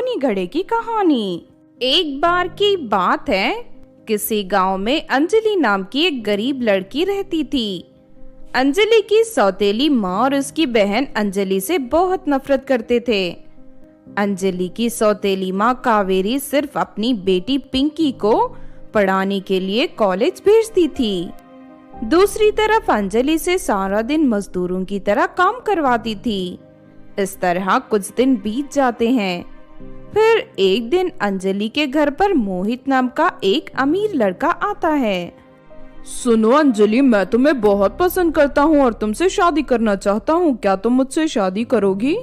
सोनी घड़े की कहानी। एक बार की बात है, किसी गांव में अंजलि नाम की एक गरीब लड़की रहती थी। अंजलि की सौतेली माँ और उसकी बहन अंजलि से बहुत नफरत करते थे। अंजलि की सौतेली माँ कावेरी सिर्फ अपनी बेटी पिंकी को पढ़ाने के लिए कॉलेज भेजती थी। दूसरी तरफ अंजलि से सारा दिन मजदूरों की तरह काम करवाती थी। इस तरह कुछ दिन बीत जाते हैं। फिर एक दिन अंजलि के घर पर मोहित नाम का एक अमीर लड़का आता है। सुनो अंजलि, मैं तुम्हें बहुत पसंद करता हूँ और तुमसे शादी करना चाहता हूँ। क्या तुम मुझसे शादी करोगी?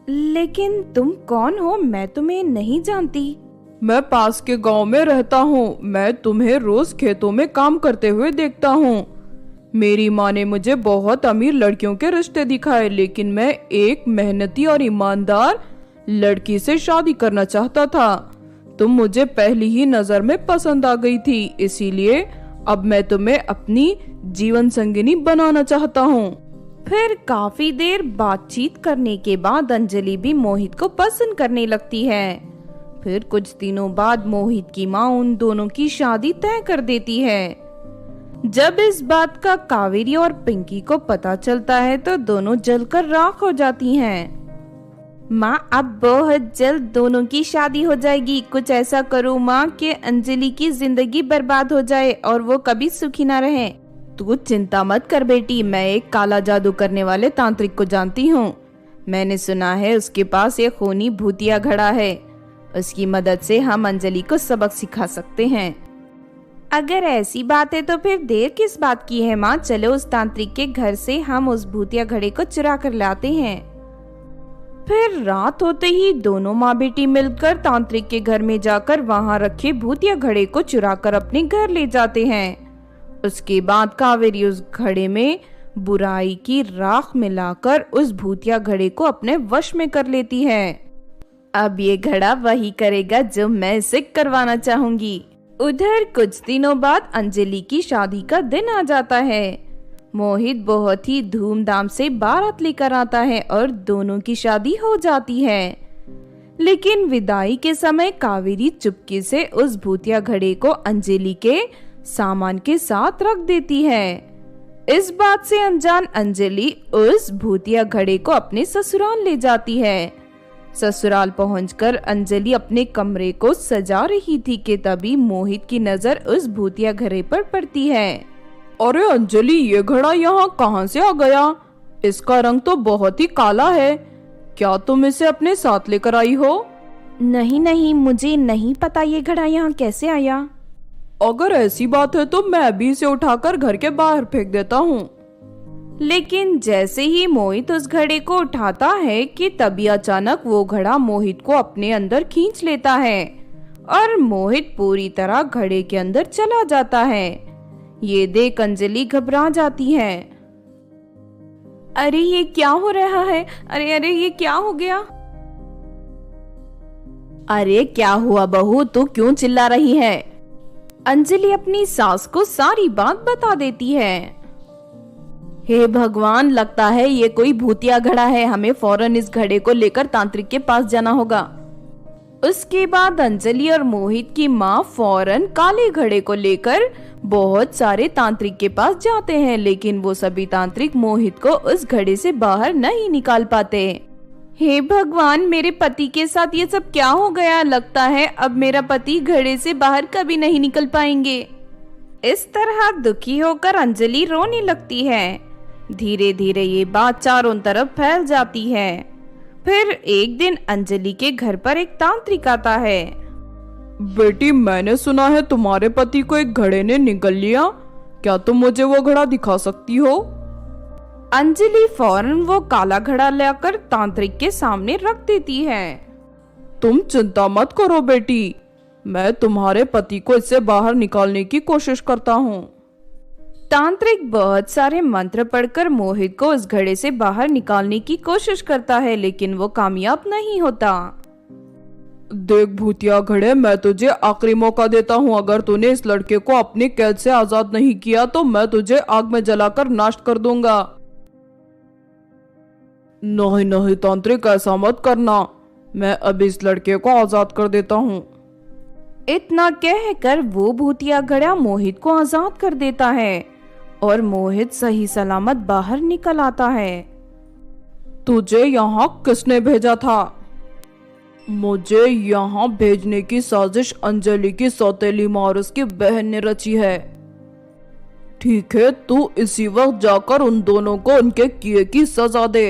लेकिन तुम कौन हो? मैं तुम्हें नहीं जानती। मैं पास के गांव में रहता हूँ। मैं तुम्हें रोज खेतों में काम करते हुए देखता हूँ। मेरी माँ ने मुझे बहुत अमीर लड़कियों के रिश्ते दिखाए, लेकिन मैं एक मेहनती और ईमानदार लड़की से शादी करना चाहता था। तुम मुझे पहली ही नजर में पसंद आ गई थी, इसीलिए अब मैं तुम्हें अपनी जीवन संगिनी बनाना चाहता हूँ। फिर काफी देर बातचीत करने के बाद अंजलि भी मोहित को पसंद करने लगती है। फिर कुछ दिनों बाद मोहित की माँ उन दोनों की शादी तय कर देती है। जब इस बात का कावेरी और पिंकी को पता चलता है तो दोनों जलकर राख हो जाती हैं। माँ, अब बहुत जल्द दोनों की शादी हो जाएगी। कुछ ऐसा करो माँ कि अंजलि की जिंदगी बर्बाद हो जाए और वो कभी सुखी ना रहे। तू चिंता मत कर बेटी, मैं एक काला जादू करने वाले तांत्रिक को जानती हूँ। मैंने सुना है उसके पास एक खूनी भूतिया घड़ा है। उसकी मदद से हम अंजलि को सबक सिखा सकते हैं। अगर ऐसी बात है तो फिर देर किस बात की है माँ? चलो उस तांत्रिक के घर से हम उस भूतिया घड़े को चुरा कर लाते हैं। फिर रात होते ही दोनों माँ बेटी मिलकर तांत्रिक के घर में जाकर वहां रखे भूतिया घड़े को चुरा कर अपने घर ले जाते हैं। उसके बाद कावेरी उस घड़े में बुराई की राख मिलाकर उस भूतिया घड़े को अपने वश में कर लेती है। अब ये घड़ा वही करेगा जो मैं इसे करवाना चाहूंगी। उधर कुछ दिनों बाद अंजलि की शादी का दिन आ जाता है। मोहित बहुत ही धूमधाम से बारात लेकर आता है और दोनों की शादी हो जाती है। लेकिन विदाई के समय कावेरी चुपके से उस भूतिया घड़े को अंजलि के सामान के साथ रख देती है। इस बात से अनजान अंजलि उस भूतिया घड़े को अपने ससुराल ले जाती है। ससुराल पहुंचकर अंजलि अपने कमरे को सजा रही थी कि तभी मोहित की नजर उस भूतिया घड़े पर पड़ती है। अरे अंजलि, ये घड़ा यहाँ कहाँ से आ गया? इसका रंग तो बहुत ही काला है। क्या तुम इसे अपने साथ लेकर आई हो? नहीं नहीं, मुझे नहीं पता ये घड़ा यहाँ कैसे आया। अगर ऐसी बात है तो मैं भी इसे उठाकर घर के बाहर फेंक देता हूँ। लेकिन जैसे ही मोहित उस घड़े को उठाता है कि तभी अचानक वो घड़ा मोहित को अपने अंदर खींच लेता है और मोहित पूरी तरह घड़े के अंदर चला जाता है। ये देख अंजलि घबरा जाती है। अरे ये क्या हो रहा है? अरे अरे ये क्या हो गया? अरे क्या हुआ बहू, तू क्यों चिल्ला रही है? अंजलि अपनी सास को सारी बात बता देती है। हे भगवान, लगता है ये कोई भूतिया घड़ा है। हमें फौरन इस घड़े को लेकर तांत्रिक के पास जाना होगा। उसके बाद अंजलि और मोहित की माँ फौरन काले घड़े को लेकर बहुत सारे तांत्रिक के पास जाते हैं, लेकिन वो सभी तांत्रिक मोहित को उस घड़े से बाहर नहीं निकाल पाते। हे भगवान, मेरे पति के साथ ये सब क्या हो गया? लगता है अब मेरा पति घड़े से बाहर कभी नहीं निकल पाएंगे। इस तरह दुखी होकर अंजलि रोने लगती है। धीरे धीरे ये बात चारों तरफ फैल जाती है। फिर एक दिन अंजलि के घर पर एक तांत्रिक आता है। बेटी, मैंने सुना है तुम्हारे पति को एक घड़े ने निगल लिया। क्या तुम मुझे वो घड़ा दिखा सकती हो? अंजलि फौरन वो काला घड़ा लेकर तांत्रिक के सामने रख देती है। तुम चिंता मत करो बेटी, मैं तुम्हारे पति को इससे बाहर निकालने की कोशिश करता हूँ। तांत्रिक बहुत सारे मंत्र पढ़कर मोहित को उस घड़े से बाहर निकालने की कोशिश करता है, लेकिन वो कामयाब नहीं होता। देख भूतिया घड़े, मैं तुझे आखिरी मौका देता हूँ। अगर तूने इस लड़के को अपनी कैद से आजाद नहीं किया तो मैं तुझे आग में जलाकर नष्ट कर दूंगा। नहीं नहीं तांत्रिक, ऐसा मत करना। मैं अब इस लड़के को आजाद कर देता हूँ। इतना कहकर वो भूतिया घड़ा मोहित को आजाद कर देता है और मोहित सही सलामत बाहर निकल आता है। तुझे यहाँ किसने भेजा था? मुझे यहाँ भेजने की साजिश अंजलि की सौतेली माँ और उसकी बहन ने रची है। ठीक है, तू इसी वक्त जाकर उन दोनों को उनके किए की सजा दे।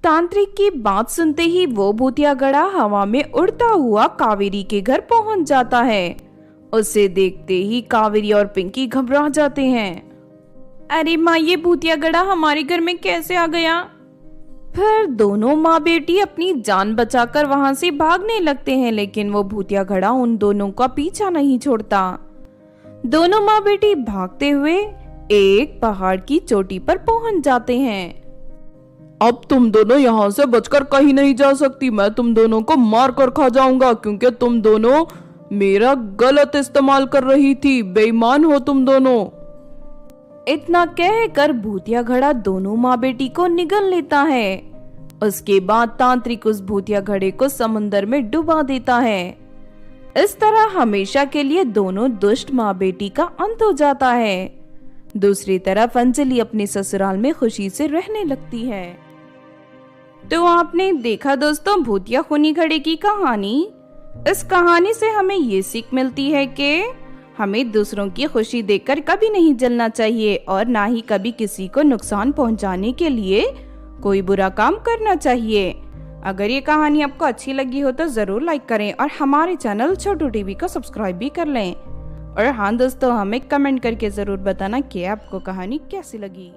तांत्रिक की बात सुनते ही वो भूतिया घड़ा हवा में उड़ता हुआ कावेरी के घर पहुंच जाता है। उसे देखते ही कावेरी और पिंकी घबरा जाते हैं। अरे माँ, ये भूतिया घड़ा हमारे घर में कैसे आ गया? फिर दोनों माँ बेटी अपनी जान बचाकर वहां से भागने लगते हैं, लेकिन वो भूतिया घड़ा उन दोनों का पीछा नहीं छोड़ता। दोनों माँ बेटी भागते हुए एक पहाड़ की चोटी पर पहुंच जाते हैं। अब तुम दोनों यहाँ से बचकर कहीं नहीं जा सकती। मैं तुम दोनों को मार कर खा जाऊंगा, क्योंकि तुम दोनों मेरा गलत इस्तेमाल कर रही थी। बेईमान हो तुम दोनों। इतना कहकर भूतिया घड़ा दोनों माँ बेटी को निगल लेता है। उसके बाद तांत्रिक उस भूतिया घड़े को समुंदर में डुबा देता है। इस तरह हमेशा के लिए दोनों दुष्ट माँ बेटी का अंत हो जाता है। दूसरी तरफ अंजलि अपने ससुराल में खुशी से रहने लगती है। तो आपने देखा दोस्तों भूतिया खूनी घड़े की कहानी। इस कहानी से हमें ये सीख मिलती है कि हमें दूसरों की खुशी देखकर कभी नहीं जलना चाहिए और ना ही कभी किसी को नुकसान पहुंचाने के लिए कोई बुरा काम करना चाहिए। अगर ये कहानी आपको अच्छी लगी हो तो जरूर लाइक करें और हमारे चैनल छोटू टीवी को सब्सक्राइब भी कर लें। और हाँ दोस्तों, हमें कमेंट करके जरूर बताना कि आपको कहानी कैसी लगी।